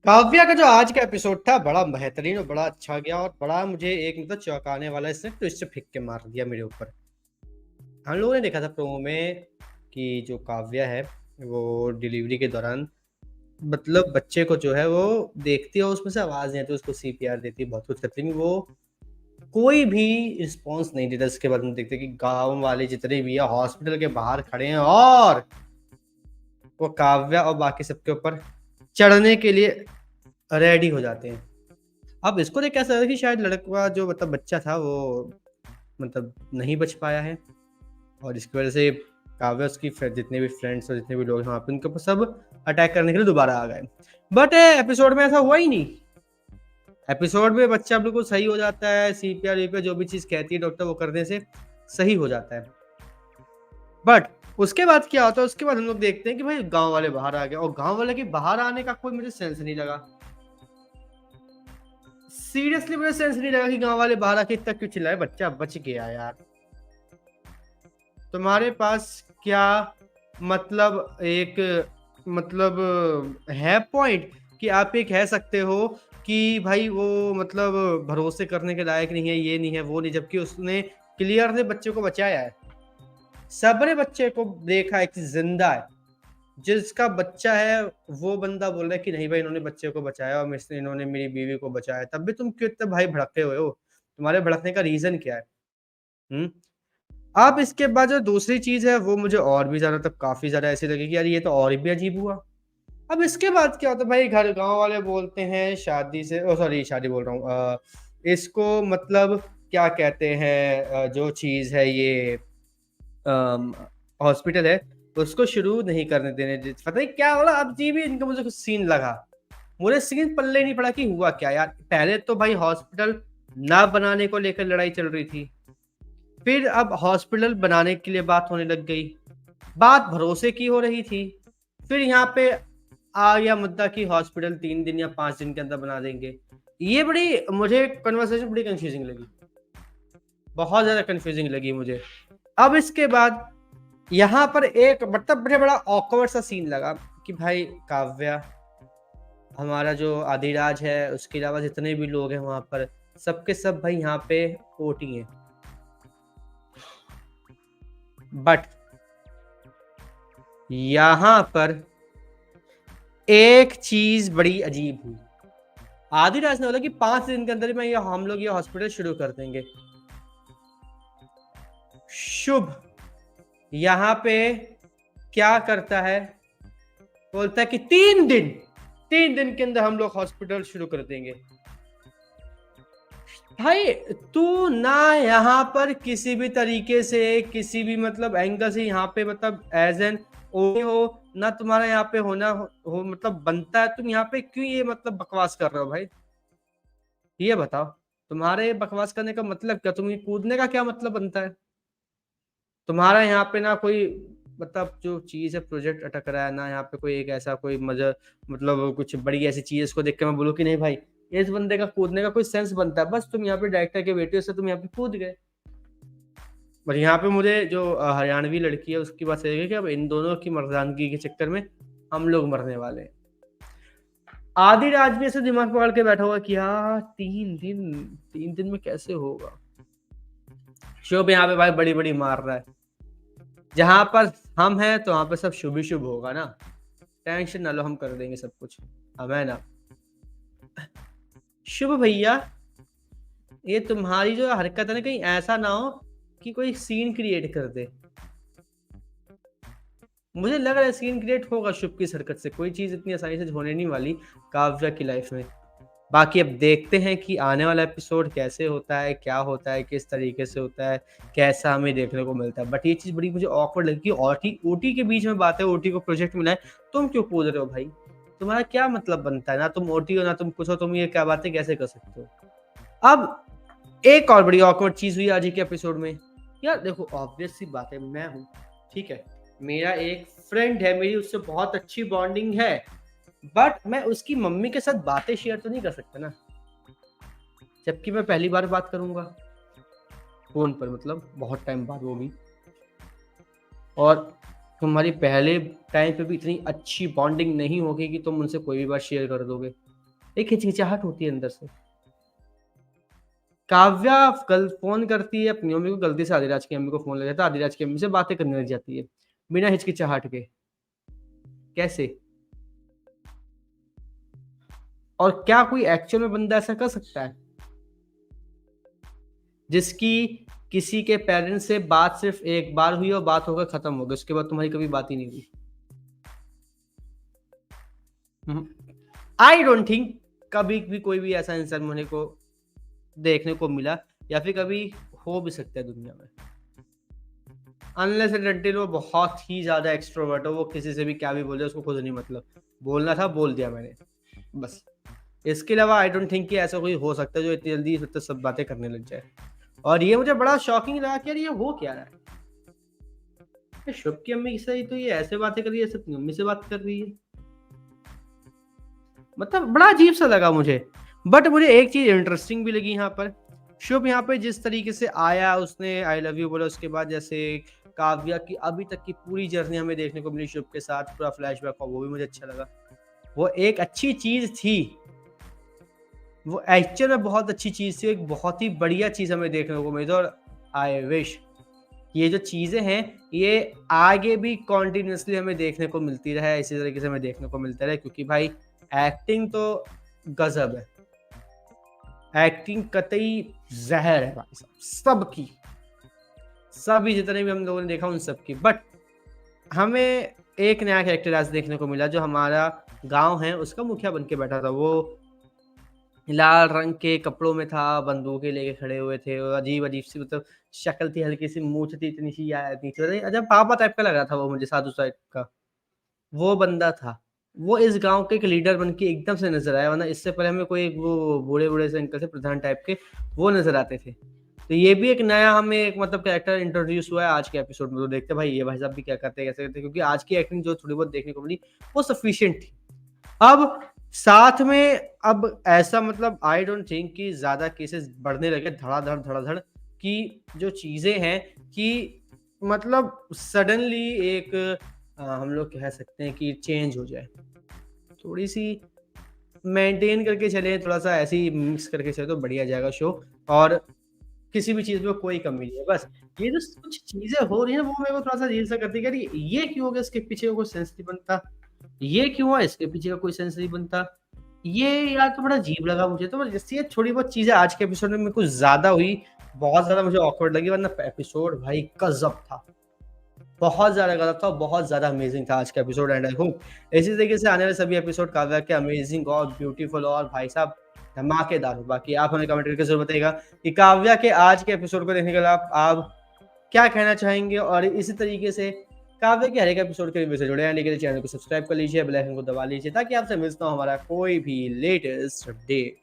काव्या का जो आज का एपिसोड था बड़ा बेहतरीन और बड़ा अच्छा गया और बड़ा मुझे एक मतलब चौंकाने वाला इसने ट्विस्ट फेंक के मार दिया मेरे ऊपर। हम लोगों ने देखा था प्रोमो में कि जो काव्या है वो डिलीवरी के दौरान मतलब बच्चे को जो है वो देखती है और उसमें से आवाज नहीं आती, उसको सीपीआर देती है, बहुत कुछ करती है, वो कोई भी रिस्पॉन्स नहीं देता। इसके बाद हम देखते हैं कि गांव वाले जितने भी है हॉस्पिटल के बाहर खड़े हैं और वो काव्या और बाकी सबके ऊपर चढ़ने के लिए रेडी हो जाते हैं। अब इसको देख कैसा लगा कि शायद लड़का जो मतलब बच्चा था वो मतलब नहीं बच पाया है और इसकी वजह से काव्या उसकी जितने भी फ्रेंड्स और जितने भी लोग हैं वहाँ पे उनके ऊपर सब अटैक करने के लिए दोबारा आ गए। बट एपिसोड में ऐसा हुआ ही नहीं। एपिसोड में बच्चा बिल्कुल सही हो जाता है, सीपीआर वीपीआर जो भी चीज कहती है डॉक्टर वो करने से सही हो जाता है। बट उसके बाद क्या होता है, उसके बाद हम लोग देखते हैं कि भाई गांव वाले बाहर आ गए और गांव वाले के बाहर आने का कोई मुझे सेंस नहीं लगा। सीरियसली मुझे सेंस नहीं लगा कि गांव वाले बाहर आके इतना क्यों चिल्लाए। बच्चा बच गया यार, तुम्हारे पास क्या मतलब एक मतलब है पॉइंट कि आप ये कह सकते हो कि भाई वो मतलब भरोसे करने के लायक नहीं है, ये नहीं है वो नहीं, जबकि उसने क्लियर से बच्चे को बचाया है। सबने बच्चे को देखा है कि जिंदा है। जिसका बच्चा है वो बंदा बोल रहा है कि नहीं भाई इन्होंने बच्चे को बचाया और इन्होंने मेरी बीवी को बचाया, तब भी तुम क्यों इतने भाई भड़के हुए हो? तुम्हारे भड़कने का रीजन क्या है? हम्म। अब इसके बाद जो दूसरी चीज है वो मुझे और भी ज्यादा तब काफी ज्यादा ऐसी लगी कि यार ये तो और भी अजीब हुआ। अब इसके बाद क्या होता है भाई, घर गांव वाले बोलते हैं शादी से, ओ सॉरी शादी बोल रहा हूँ, इसको मतलब क्या कहते हैं, जो चीज है ये हॉस्पिटल है उसको शुरू नहीं करने देने। पता नहीं क्या बोला, अब जी भी इनका मुझे कुछ सीन लगा। मुझे सीन पल्ले नहीं पड़ा कि हुआ क्या यार। पहले तो भाई हॉस्पिटल ना बनाने को लेकर लड़ाई चल रही थी, फिर अब हॉस्पिटल बनाने के लिए बात होने लग गई, बात भरोसे की हो रही थी, फिर यहाँ पे आ गया मुद्दा कि हॉस्पिटल 3 दिन या 5 दिन के अंदर बना देंगे। ये बड़ी मुझे कन्वर्सेशन बड़ी कंफ्यूजिंग लगी, बहुत ज्यादा कंफ्यूजिंग लगी मुझे। अब इसके बाद यहाँ पर एक मतलब बड़ा बड़ा ऑकवर्ड सा सीन लगा कि भाई काव्या, हमारा जो आदिराज है, उसके अलावा जितने भी लोग हैं वहां पर सबके सब भाई यहाँ पे ओटी हैं। बट यहां पर एक चीज बड़ी अजीब हुई। आदिराज ने बोला कि 5 दिन के अंदर में हम लोग ये हॉस्पिटल शुरू कर देंगे। शुभ यहाँ पे क्या करता है, बोलता है कि 3 दिन के अंदर हम लोग हॉस्पिटल शुरू कर देंगे। भाई तू ना यहाँ पर किसी भी तरीके से किसी भी मतलब एंगल से यहाँ पे मतलब एज एन ओके हो ना, तुम्हारा यहाँ पे होना हो मतलब बनता है, तुम यहाँ पे क्यों ये मतलब बकवास कर रहे हो भाई? ये बताओ, तुम्हारे बकवास करने का मतलब क्या, तुम्हें कूदने का क्या मतलब बनता है? तुम्हारा यहाँ पे ना कोई मतलब जो चीज है प्रोजेक्ट अटक रहा है ना, यहाँ पे कोई एक ऐसा कोई मजा मतलब कुछ बड़ी ऐसी चीज इसको देख के मैं बोलूँ कि नहीं भाई इस बंदे का कूदने का कोई सेंस बनता है, बस तुम यहाँ पे डायरेक्टर के बेटे से तुम यहाँ पे कूद गए। और यहाँ पे मुझे जो हरियाणवी लड़की है उसकी बात सही है कि अब इन दोनों की मर्दानगी के चक्कर में हम लोग मरने वाले हैं। आधी रात भी ऐसे दिमाग पकड़ के बैठा हुआ कि यार 3 दिन में कैसे होगा। शुभ यहाँ पे भाई बड़ी बड़ी मार रहा है, जहां पर हम हैं तो वहां पर सब शुभ ही शुभ होगा ना, टेंशन ना लो हम कर देंगे सब कुछ, हम है ना। शुभ भैया, ये तुम्हारी जो हरकत है ना कहीं ऐसा ना हो कि कोई सीन क्रिएट कर दे। मुझे लग रहा है सीन क्रिएट होगा शुभ की हरकत से, कोई चीज इतनी आसानी से होने नहीं वाली काव्या की लाइफ में। बाकी अब देखते हैं कि आने वाला एपिसोड कैसे होता है, क्या होता है, किस तरीके से होता है, कैसा हमें देखने को मिलता है। बट ये चीज बड़ी मुझे ऑकवर्ड लगी, ओटी ओटी के बीच में बात है, ओटी को प्रोजेक्ट मिला है, तुम क्यों कूद रहे हो भाई? तुम्हारा क्या मतलब बनता है? ना तुम ओटी हो ना तुम कुछ हो, तुम ये क्या बातें कैसे कर सकते हो? अब एक और बड़ी ऑकवर्ड चीज हुई आज के एपिसोड में। यार देखो ऑब्वियस सी बात है, मैं हूं, ठीक है, मेरा एक फ्रेंड है, मेरी उससे बहुत अच्छी बॉन्डिंग है, बट मैं उसकी मम्मी के साथ बातें शेयर तो नहीं कर सकता ना, जबकि मैं पहली बार बात करूंगा फोन पर, मतलब बहुत टाइम बाद वो भी। और तुम्हारी पहले टाइम पे भी इतनी अच्छी बॉन्डिंग नहीं होगी कि तुम उनसे कोई भी बात शेयर कर दोगे। एक हिचकिचाहट होती है अंदर से। काव्या फ़ोन करती है अपनी मम्मी को, गलती से आदिराज की अम्मी को फ़ोन लग जाता है, आदिराज की अम्मी से बातें करने लग जाती है, बिना हिचकिचाहट के। कैसे? और क्या कोई एक्चुअल में बंदा ऐसा कर सकता है? जिसकी किसी के पेरेंट्स से बात सिर्फ़ एक बार हुई और बात होकर खत्म हो गई, उसके बाद तुम्हारी कभी बात ही नहीं हुई। आई डोंट थिंक कभी भी कोई भी ऐसा इंसान होने को देखने को मिला या फिर कभी हो भी सकता है दुनिया में। अनलेस एंड अनटिल वो बहुत ही ज़्यादा एक्सट्रोवर्ट हो, वो किसी से भी क्या भी बोले उसको खुद नहीं मतलब। बोलना था बोल दिया मैंने, बस। इसके अलावा आई डोंट थिंक कि ऐसा कोई हो सकता है जो इतनी जल्दी मतलब सब बातें करने लग जाए। और ये मुझे बड़ा शॉकिंग लगा कि यार ये हो क्या रहा है? ये शुभ की अम्मी से ही तो ये ऐसे बातें कर रही है, जैसे अपनी मम्मी से बात कर रही है। मतलब बड़ा अजीब-सा लगा मुझे। बट मुझे एक चीज़ इंटरेस्टिंग भी लगी यहाँ पर। शुभ यहाँ पे जिस तरीके से आया, उसने आई लव यू बोला, उसके बाद जैसे काव्या की अभी तक की पूरी जर्नी हमें देखने को मिली शुभ के साथ, पूरा फ्लैशबैक का, वो भी मुझे अच्छा लगा। वो एक अच्छी चीज़ थी। वो एक्चुअल में बहुत अच्छी चीज़ थी, एक बहुत ही बढ़िया चीज़ हमें देखने को मिली थी और आई विश ये जो चीज़ें हैं, ये आगे भी कंटिन्यूअसली हमें देखने को मिलती रहे, इसी तरीके से हमें देखने को मिलता रहे क्योंकि भाई एक्टिंग तो गज़ब है। एक्टिंग कतई ज़हर है भाई साहब, सबकी। सभी जितने भी हम लोगों ने देखा उन सबकी। बट हमें एक नया कैरेक्टर आज देखने को मिला जो हमारा गाँव है उसका मुखिया बन के बैठा था। वो लाल रंग के कपड़ों में था, बंदूकें लेके खड़े हुए थे और अजीब-अजीब सी मतलब शक्ल थी, हल्की-सी मूंछ थी, इतनी-सी नीचे पता नहीं अजब पापा टाइप का लग रहा था वो मुझे, साधु टाइप का। वो बंदा था। वो इस गाँव के एक लीडर बन के एकदम से नज़र आया, वरना इससे पहले हमें कोई वो बूढ़े-बूढ़े से अंकल थे प्रधान टाइप के, वो नज़र आते थे। तो ये भी एक नया हमें एक मतलब कैरेक्टर इंट्रोड्यूस हुआ है आज के एपिसोड में, तो देखते हैं भाई ये भाई साहब भी क्या करते हैं, कैसे करते हैं, क्योंकि आज की एक्टिंग जो थोड़ी बहुत देखने को मिली, वो सफिशिएंट थी। अब साथ में अब ऐसा मतलब आई डोंट थिंक कि ज़्यादा केसेस बढ़ने लगे धड़ाधड़, धड़ाधड़ कि जो चीज़ें हैं कि मतलब सडनली एक हम लोग कह सकते हैं कि चेंज हो जाए। थोड़ी-सी मेंटेन करके चलें, थोड़ा-सा ऐसे ही मिक्स करके चले तो बढ़िया जाएगा शो और किसी भी चीज़ में कोई कमी नहीं है। बस ये जो कुछ चीज़ें हो रही हैं वो मेरे को थोड़ा-सा अजीब-सा करती है कि अरे ये क्यों हो गया? इसके पीछे का कोई सेंस नहीं बनता। ये क्यों हुआ? इसके पीछे का कोई सेंस नहीं बनता। ये यार तो बड़ा अजीब लगा मुझे तो बस इसलिए थोड़ी बहुत चीज़ें आज के एपिसोड में मेरे को ज़्यादा हुई, बहुत ज़्यादा मुझे ऑकवर्ड लगी वरना एपिसोड भाई गज़ब था। बहुत ज़्यादा गज़ब था और बहुत ज़्यादा अमेज़िंग था आज का एपिसोड एंड आई होप इसी तरीके से आने वाले सभी एपिसोड काव्या के अमेज़िंग और ब्यूटीफुल और भाई साहब धमाकेदार हो। बाकी आप हमें कमेंट करके ज़रूर बताइएगा कि काव्या के आज के एपिसोड को देखने के बाद आप क्या कहना चाहेंगे और इसी तरीके से काव्य के हर एक एपिसोड के रिव्यू से जुड़े रहने के लिए चैनल को सब्सक्राइब कर लीजिए, बेल आइकन को दबा लीजिए ताकि आपसे मिस ना हो हमारा कोई भी लेटेस्ट अपडेट।